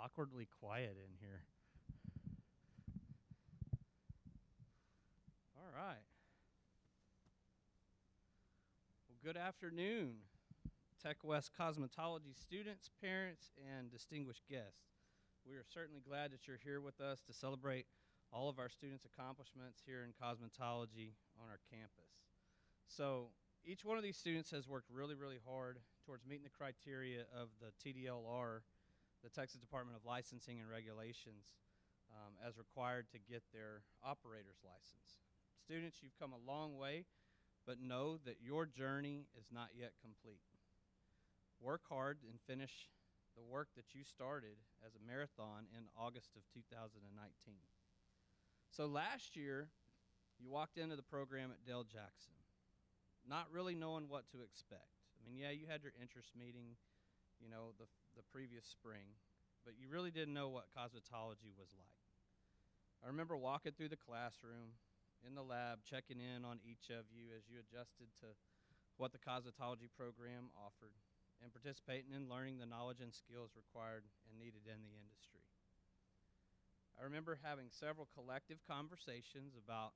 awkwardly quiet in here. All right. Well, good afternoon, Tech West Cosmetology students, parents, and distinguished guests. We are certainly glad that you're here with us to celebrate all of our students' accomplishments here in cosmetology on our campus. So each one of these students has worked really, really hard towards meeting the criteria of the TDLR, the Texas Department of Licensing and Regulations, as required to get their operator's license. Students, you've come a long way, but know that your journey is not yet complete. Work hard and finish the work that you started as a marathon in August of 2019. So last year, you walked into the program at Dale Jackson, not really knowing what to expect. I mean, yeah, you had your interest meeting, you know, the previous spring, but you really didn't know what cosmetology was like. I remember walking through the classroom, in the lab, checking in on each of you as you adjusted to what the cosmetology program offered and participating in learning the knowledge and skills required and needed in the industry. I remember having several collective conversations about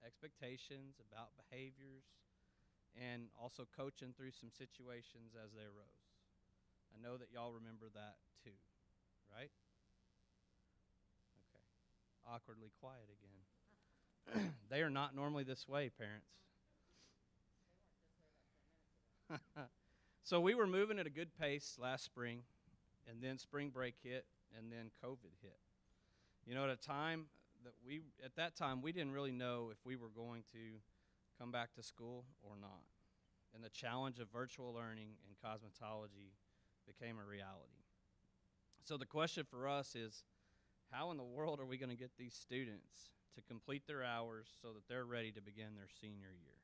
expectations, about behaviors, and also coaching through some situations as they arose. I know that y'all remember that too, right? Okay. Awkwardly quiet again. They are not normally this way, parents. So we were moving at a good pace last spring, and then spring break hit, and then COVID hit. You know, at that time we didn't really know if we were going to come back to school or not. And the challenge of virtual learning in cosmetology became a reality. So the question for us is, how in the world are we going to get these students to complete their hours so that they're ready to begin their senior year?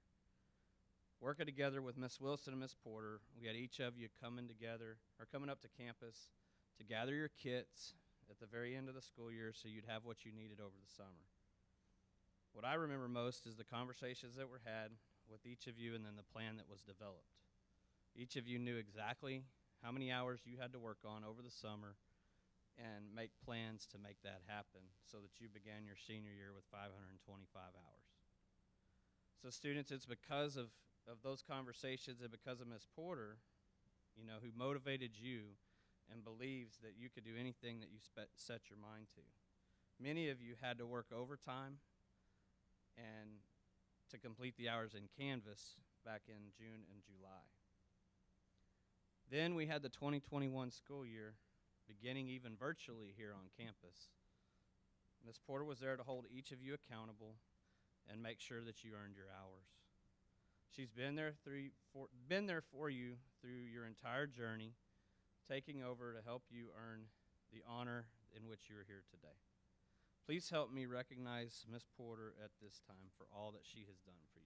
Working together with Miss Wilson and Miss Porter, we had each of you coming up to campus to gather your kits at the very end of the school year so you'd have what you needed over the summer. What I remember most is the conversations that were had with each of you and then the plan that was developed. Each of you knew exactly how many hours you had to work on over the summer and make plans to make that happen so that you began your senior year with 525 hours. So students, it's because of those conversations and because of Ms. Porter, you know, who motivated you and believes that you could do anything that you set your mind to. Many of you had to work overtime and to complete the hours in Canvas back in June and July. Then we had the 2021 school year beginning even virtually here on campus. Ms. Porter was there to hold each of you accountable and make sure that you earned your hours. She's been there for you through your entire journey, taking over to help you earn the honor in which you are here today. Please help me recognize Ms. Porter at this time for all that she has done for you.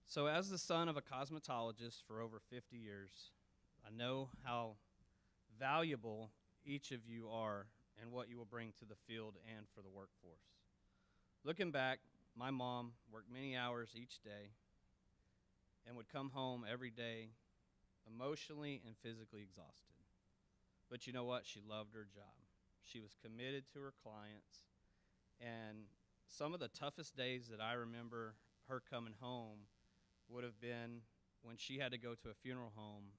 So as the son of a cosmetologist for over 50 years, I know how valuable each of you are and what you will bring to the field and for the workforce. Looking back, my mom worked many hours each day and would come home every day emotionally and physically exhausted. But you know what? She loved her job. She was committed to her clients. And some of the toughest days that I remember her coming home would have been when she had to go to a funeral home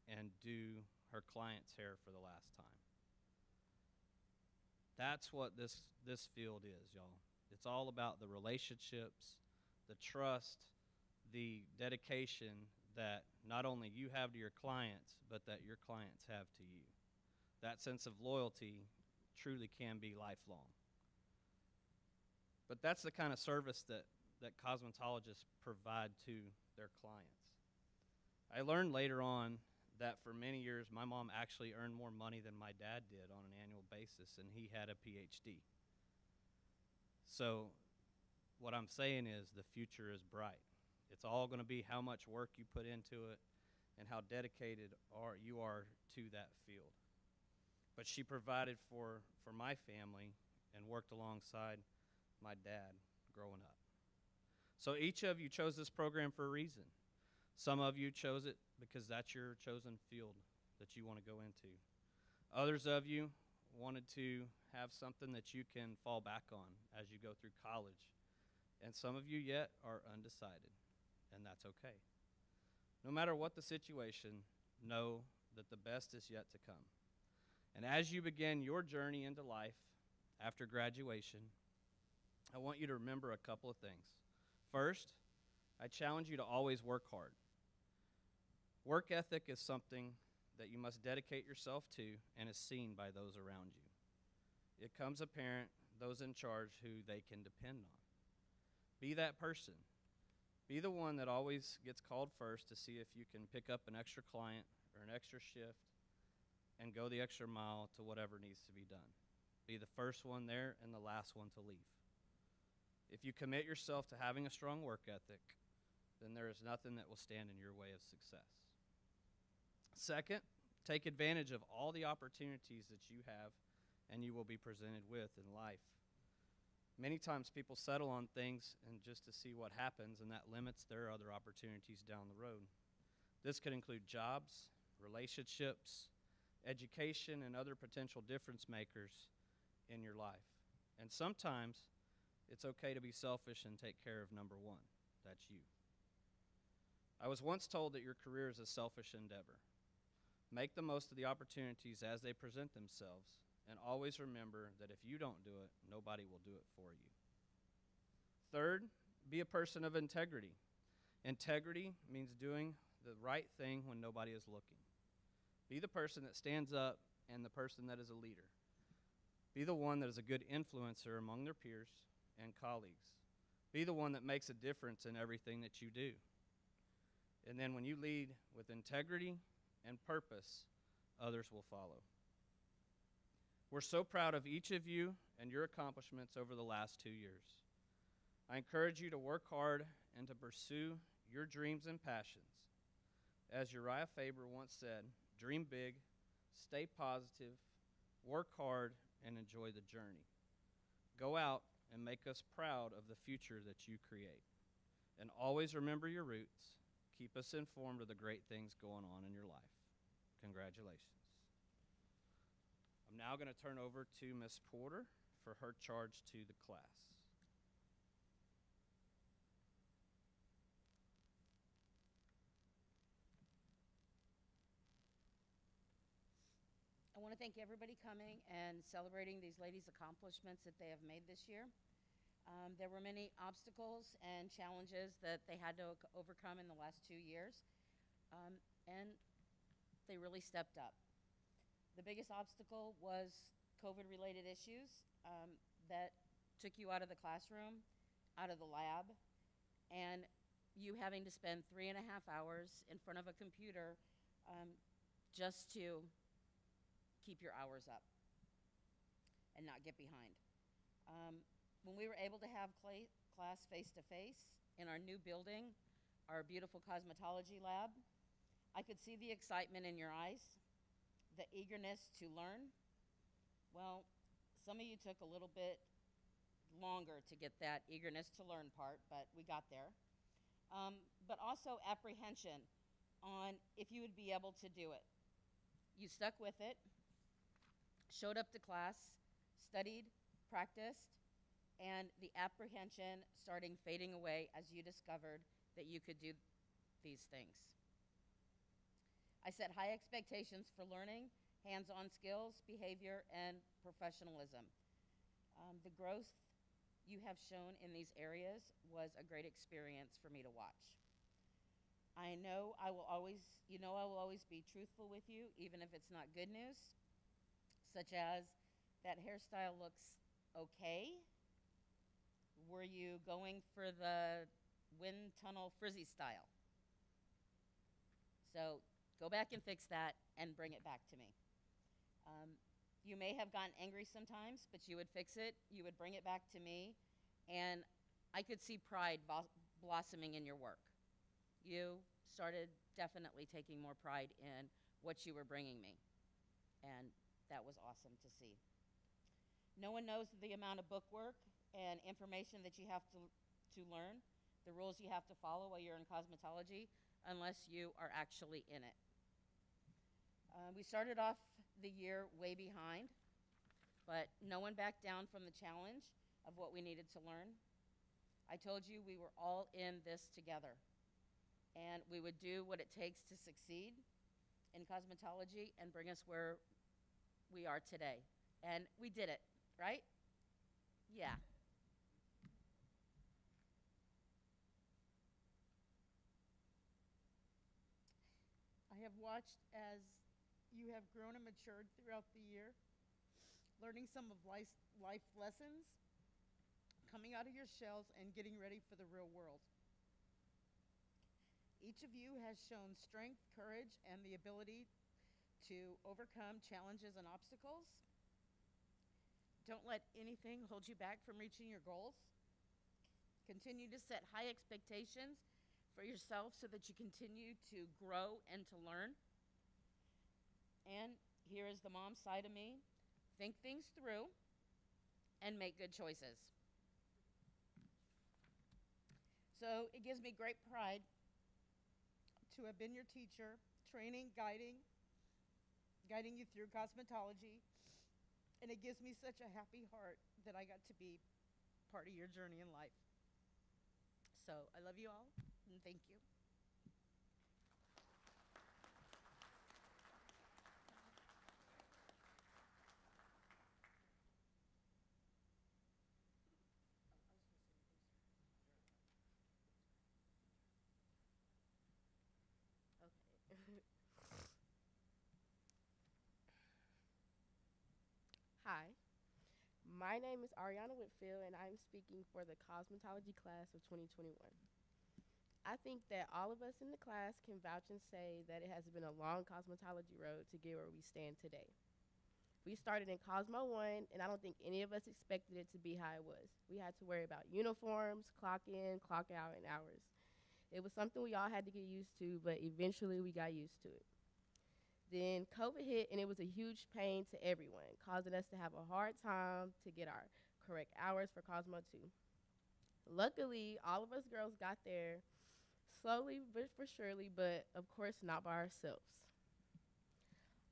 and do her client's hair for the last time. That's what this field is, y'all. It's all about the relationships, the trust, the dedication that not only you have to your clients, but that your clients have to you. That sense of loyalty truly can be lifelong. But that's the kind of service that cosmetologists provide to their clients. I learned later on that for many years, my mom actually earned more money than my dad did on an annual basis, and he had a PhD. So what I'm saying is the future is bright. It's all going to be how much work you put into it and how dedicated you are to that field. But she provided for my family and worked alongside my dad growing up. So each of you chose this program for a reason. Some of you chose it because that's your chosen field that you want to go into. Others of you wanted to have something that you can fall back on as you go through college. And some of you yet are undecided, and that's okay. No matter what the situation, know that the best is yet to come. And as you begin your journey into life after graduation, I want you to remember a couple of things. First, I challenge you to always work hard. Work ethic is something that you must dedicate yourself to and is seen by those around you. It comes apparent, those in charge, who they can depend on. Be that person. Be the one that always gets called first to see if you can pick up an extra client or an extra shift and go the extra mile to whatever needs to be done. Be the first one there and the last one to leave. If you commit yourself to having a strong work ethic, then there is nothing that will stand in your way of success. Second, take advantage of all the opportunities that you have and you will be presented with in life. Many times people settle on things and just to see what happens, and that limits their other opportunities down the road. This could include jobs, relationships, education, and other potential difference makers in your life. And sometimes it's okay to be selfish and take care of number one. That's you. I was once told that your career is a selfish endeavor. Make the most of the opportunities as they present themselves, and always remember that if you don't do it, nobody will do it for you. Third, be a person of integrity. Integrity means doing the right thing when nobody is looking. Be the person that stands up and the person that is a leader. Be the one that is a good influencer among their peers and colleagues. Be the one that makes a difference in everything that you do. And then when you lead with integrity and purpose, others will follow. We're so proud of each of you and your accomplishments over the last 2 years. I encourage you to work hard and to pursue your dreams and passions. As Uriah Faber once said, dream big, stay positive, work hard, and enjoy the journey. Go out and make us proud of the future that you create. And always remember your roots. Keep us informed of the great things going on in your life. Congratulations. I'm now going to turn over to Ms. Porter for her charge to the class. I want to thank everybody coming and celebrating these ladies' accomplishments that they have made this year. There were many obstacles and challenges that they had to overcome in the last 2 years, and they really stepped up. The biggest obstacle was COVID-related issues that took you out of the classroom, out of the lab, and you having to spend 3.5 hours in front of a computer just to keep your hours up and not get behind. When we were able to have class face-to-face in our new building, our beautiful cosmetology lab, I could see the excitement in your eyes, the eagerness to learn. Well, some of you took a little bit longer to get that eagerness to learn part, but we got there. But also apprehension on if you would be able to do it. You stuck with it, showed up to class, studied, practiced, and the apprehension starting fading away as you discovered that you could do these things. I set high expectations for learning, hands-on skills, behavior, and professionalism. The growth you have shown in these areas was a great experience for me to watch. I know I will always be truthful with you, even if it's not good news, such as that hairstyle looks okay. Were you going for the wind tunnel frizzy style? So go back and fix that and bring it back to me. You may have gotten angry sometimes, but you would fix it, you would bring it back to me, and I could see pride blossoming in your work. You started definitely taking more pride in what you were bringing me, and that was awesome to see. No one knows the amount of book work and information that you have to learn, the rules you have to follow while you're in cosmetology unless you are actually in it. We started off the year way behind, but no one backed down from the challenge of what we needed to learn. I told you we were all in this together, and we would do what it takes to succeed in cosmetology and bring us where we are today. And we did it, right? Yeah. I have watched as you have grown and matured throughout the year, learning some of life lessons, coming out of your shells, and getting ready for the real world. Each of you has shown strength, courage, and the ability to overcome challenges and obstacles. Don't let anything hold you back from reaching your goals. Continue to set high expectations for yourself so that you continue to grow and to learn. And here is the mom side of me. Think things through and make good choices. So it gives me great pride to have been your teacher, training, guiding you through cosmetology. And it gives me such a happy heart that I got to be part of your journey in life. So I love you all, and thank you. Okay. Hi, my name is Ariana Whitfield, and I'm speaking for the Cosmetology class of 2021. I think that all of us in the class can vouch and say that it has been a long cosmetology road to get where we stand today. We started in Cosmo 1, and I don't think any of us expected it to be how it was. We had to worry about uniforms, clock in, clock out, and hours. It was something we all had to get used to, but eventually we got used to it. Then COVID hit, and it was a huge pain to everyone, causing us to have a hard time to get our correct hours for Cosmo 2. Luckily, all of us girls got there slowly but for surely, but of course not by ourselves.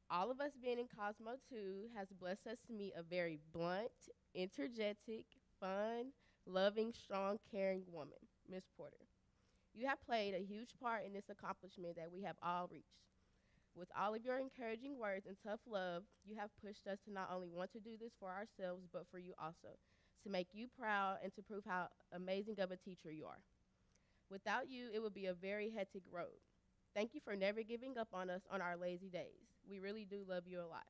All of us being in Cosmo 2 has blessed us to meet a very blunt, energetic, fun, loving, strong, caring woman, Miss Porter. You have played a huge part in this accomplishment that we have all reached. With all of your encouraging words and tough love, you have pushed us to not only want to do this for ourselves, but for you also, to make you proud and to prove how amazing of a teacher you are. Without you, it would be a very hectic road. Thank you for never giving up on us on our lazy days. We really do love you a lot.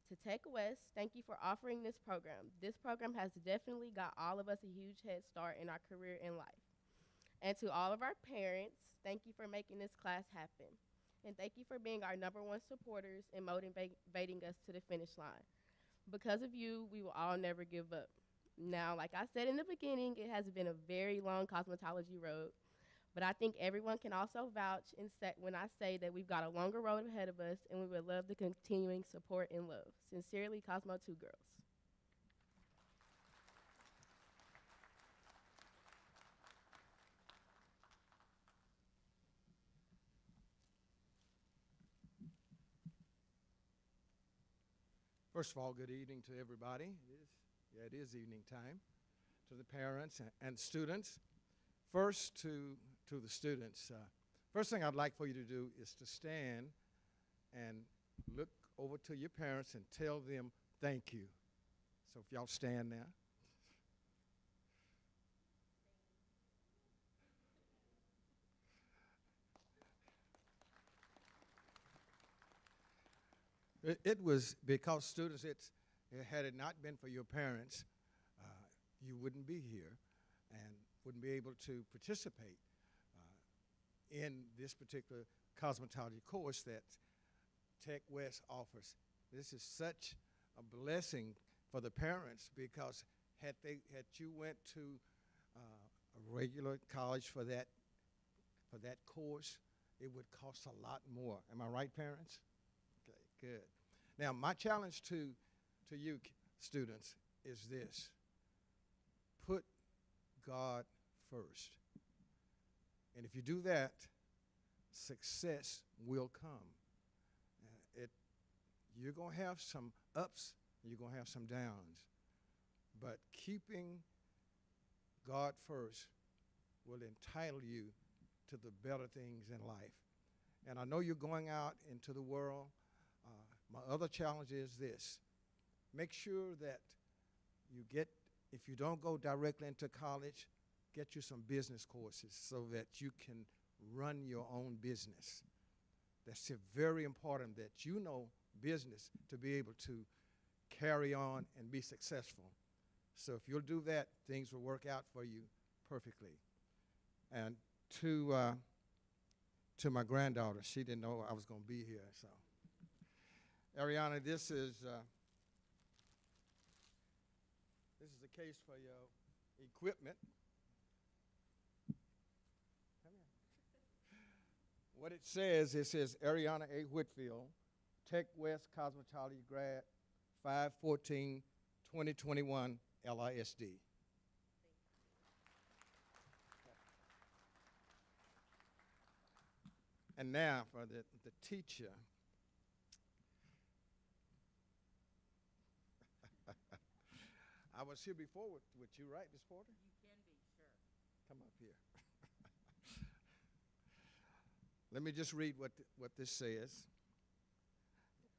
To TECC-W, thank you for offering this program. This program has definitely got all of us a huge head start in our career and life. And to all of our parents, thank you for making this class happen. And thank you for being our #1 supporters and motivating us to the finish line. Because of you, we will all never give up. Now, like I said in the beginning, it has been a very long cosmetology road, but I think everyone can also vouch and when I say that we've got a longer road ahead of us, and we would love the continuing support and love. Sincerely, Cosmo 2 girls. First of all, good evening to everybody. It is evening time. To the parents and students. First, to the students. First thing I'd like for you to do is to stand and look over to your parents and tell them thank you. So if y'all stand now. It was because students, had it not been for your parents, you wouldn't be here and wouldn't be able to participate in this particular cosmetology course that TECC-W offers. This is such a blessing for the parents because had you went to a regular college for that course, it would cost a lot more. Am I right, parents? Okay, good. Now, my challenge to you students is this. Put God first. And if you do that, success will come. You're going to have some ups, you're going to have some downs. But keeping God first will entitle you to the better things in life. And I know you're going out into the world. My other challenge is this. Make sure that you get, if you don't go directly into college, get you some business courses so that you can run your own business. That's very important that you know business to be able to carry on and be successful. So if you'll do that, things will work out for you perfectly. And to my granddaughter, she didn't know I was going to be here. So, Ariana, this is a case for your equipment. Come here. What it says Ariana A. Whitfield, Tech West Cosmetology grad, 5/14/2021, LISD. And now for the teacher. I was here before with you, right, Ms. Porter? You can be, sure. Come up here. Let me just read what this says.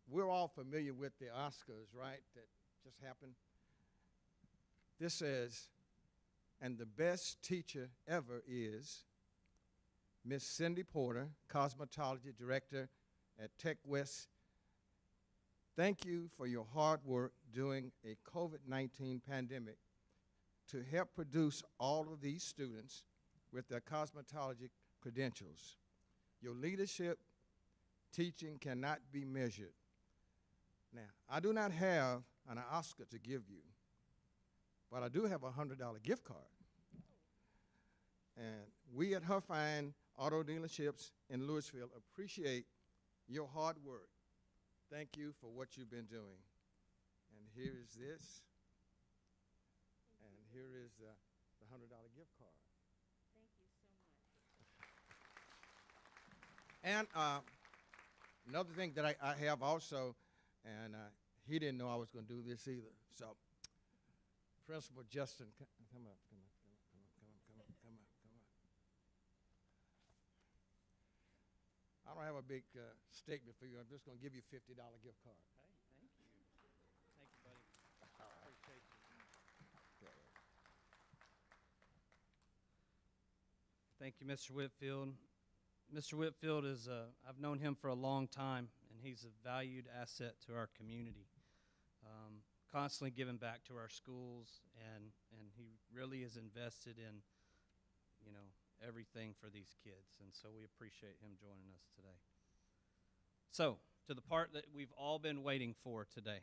We're all familiar with the Oscars, right, that just happened. This says, and the best teacher ever is Miss Cindy Porter, Cosmetology Director at Tech West. Thank you for your hard work during a COVID-19 pandemic to help produce all of these students with their cosmetology credentials. Your leadership, teaching cannot be measured. Now, I do not have an Oscar to give you, but I do have a $100 gift card. And we at Her Fine Auto Dealerships in Louisville appreciate your hard work. Thank you for what you've been doing. And here is this. And here is the $100 gift card. Thank you so much. And another thing that I have also, and he didn't know I was going to do this either. So, Principal Justin, come up. I don't have a big statement for you. I'm just going to give you a $50 gift card. Hey, thank you. Thank you, buddy. Appreciate you. Thank you, Mr. Whitfield. Mr. Whitfield is, I've known him for a long time, and he's a valued asset to our community. Constantly giving back to our schools, and he really is invested in, everything for these kids, and so we appreciate him joining us today. So, to the part that we've all been waiting for today.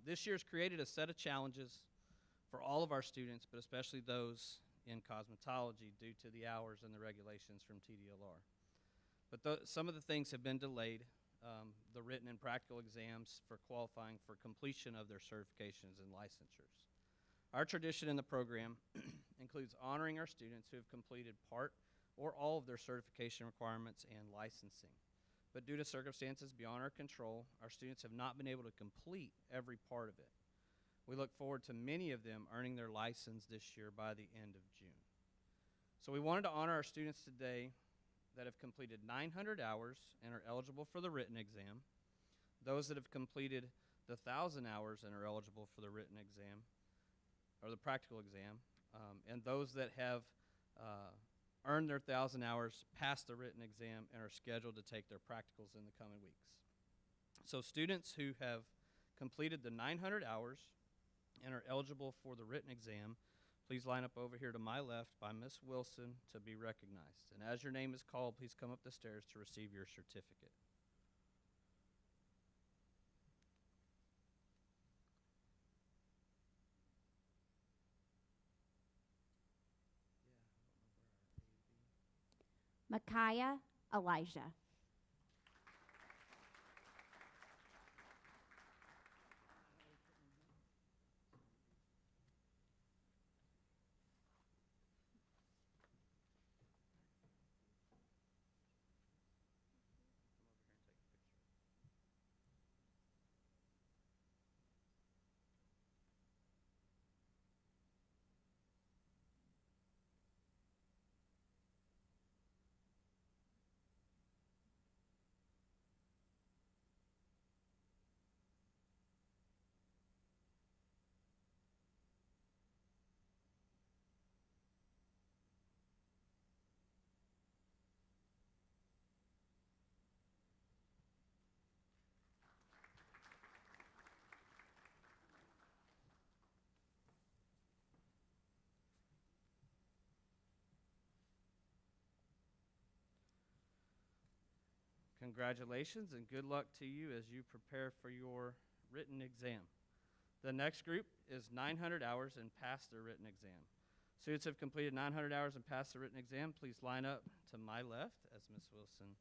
This year's created a set of challenges for all of our students, but especially those in cosmetology due to the hours and the regulations from TDLR. But some of the things have been delayed, the written and practical exams for qualifying for completion of their certifications and licensures. Our tradition in the program includes honoring our students who have completed part or all of their certification requirements and licensing. But due to circumstances beyond our control, our students have not been able to complete every part of it. We look forward to many of them earning their license this year by the end of June. So we wanted to honor our students today that have completed 900 hours and are eligible for the written exam, those that have completed the 1,000 hours and are eligible for the written exam, or the practical exam, and those that have earned their 1,000 hours, passed the written exam, and are scheduled to take their practicals in the coming weeks. So students who have completed the 900 hours and are eligible for the written exam, please line up over here to my left by Ms. Wilson to be recognized. And as your name is called, please come up the stairs to receive your certificate. Micaiah Elijah. Congratulations and good luck to you as you prepare for your written exam. The next group is 900 hours and passed their written exam. Students have completed 900 hours and passed the written exam. Please line up to my left as Ms. Wilson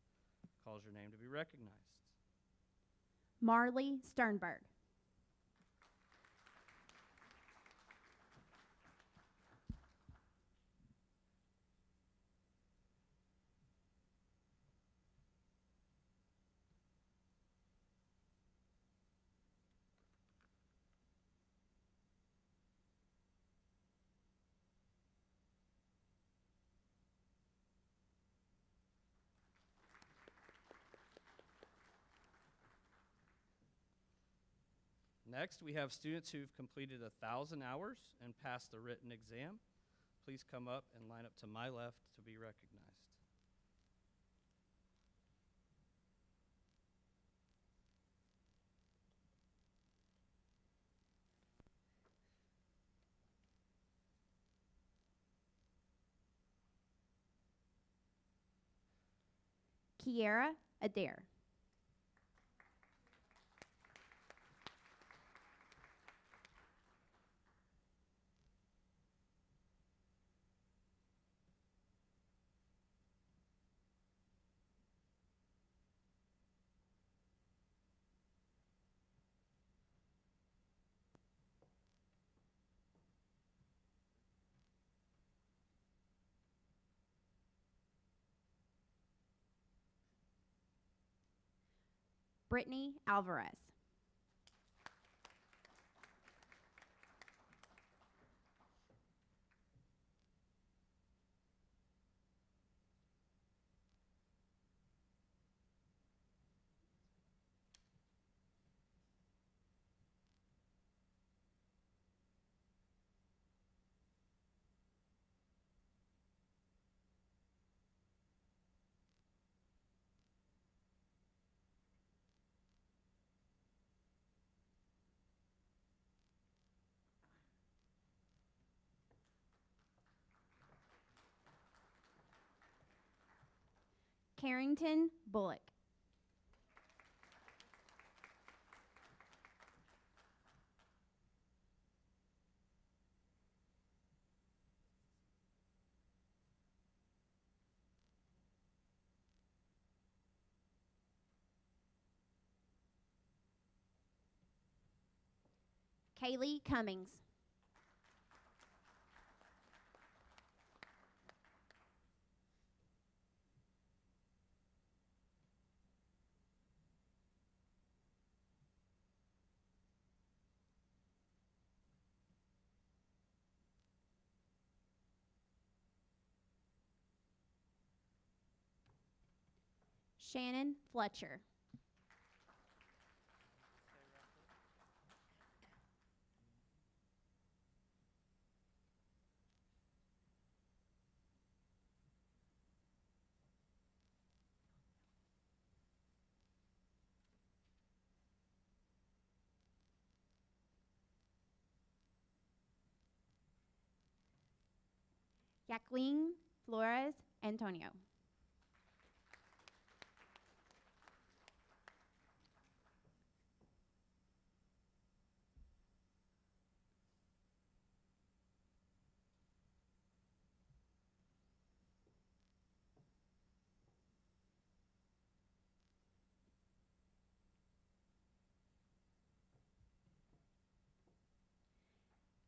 calls your name to be recognized. Marley Sternberg. Next, we have students who've completed 1,000 hours and passed the written exam. Please come up and line up to my left to be recognized. Kiera Adair. Brittany Alvarez. Carrington Bullock. Kaylee Cummings. Shannon Fletcher. Jacqueline Flores Antonio.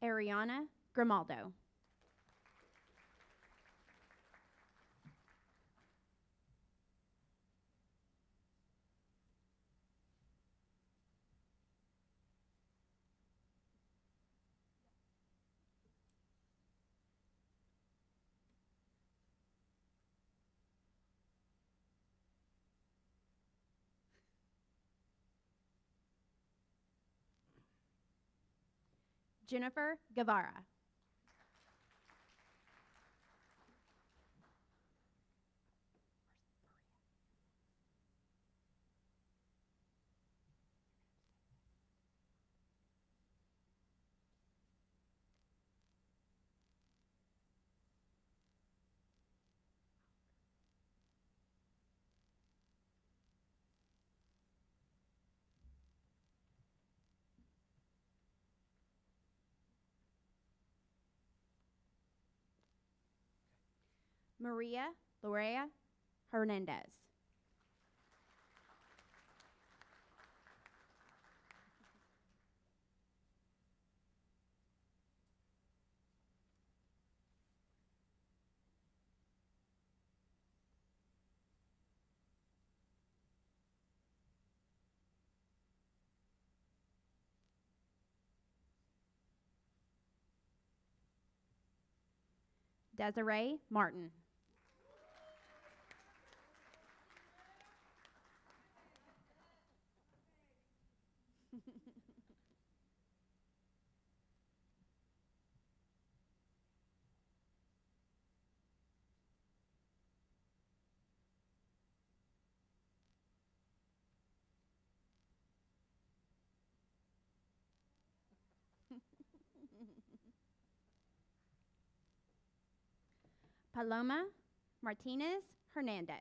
Ariana Grimaldo. Jennifer Guevara. Maria Lorea Hernandez. Desiree Martin. Paloma Martinez Hernandez.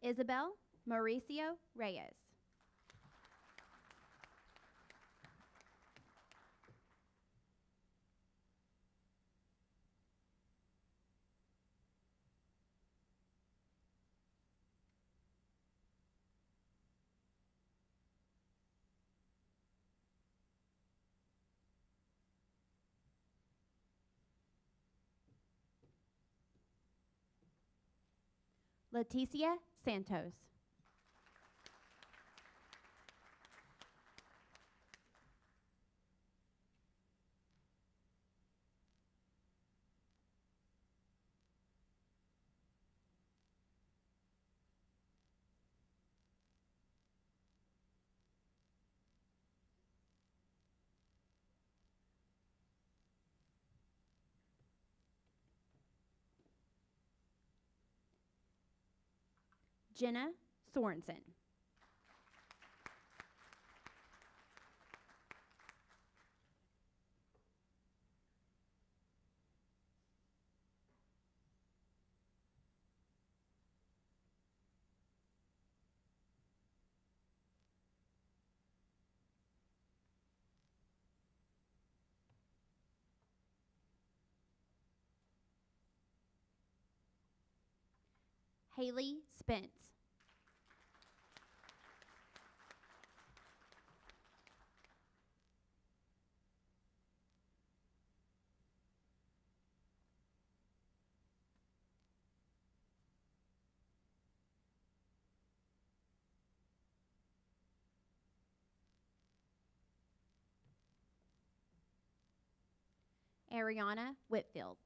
Isabel Mauricio Reyes. Leticia Santos. Jenna Sorensen. Haley Spence. Ariana Whitfield.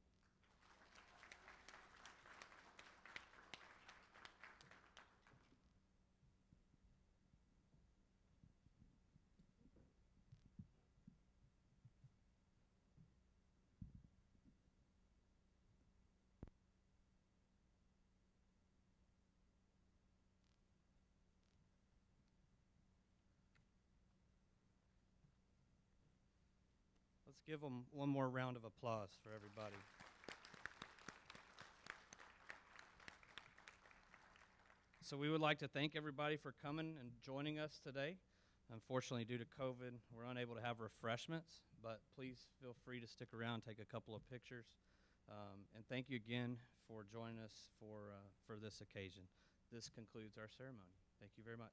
Let's give them one more round of applause for everybody. So we would like to thank everybody for coming and joining us today. Unfortunately, due to COVID, we're unable to have refreshments, but please feel free to stick around, take a couple of pictures. And thank you again for joining us for this occasion. This concludes our ceremony. Thank you very much.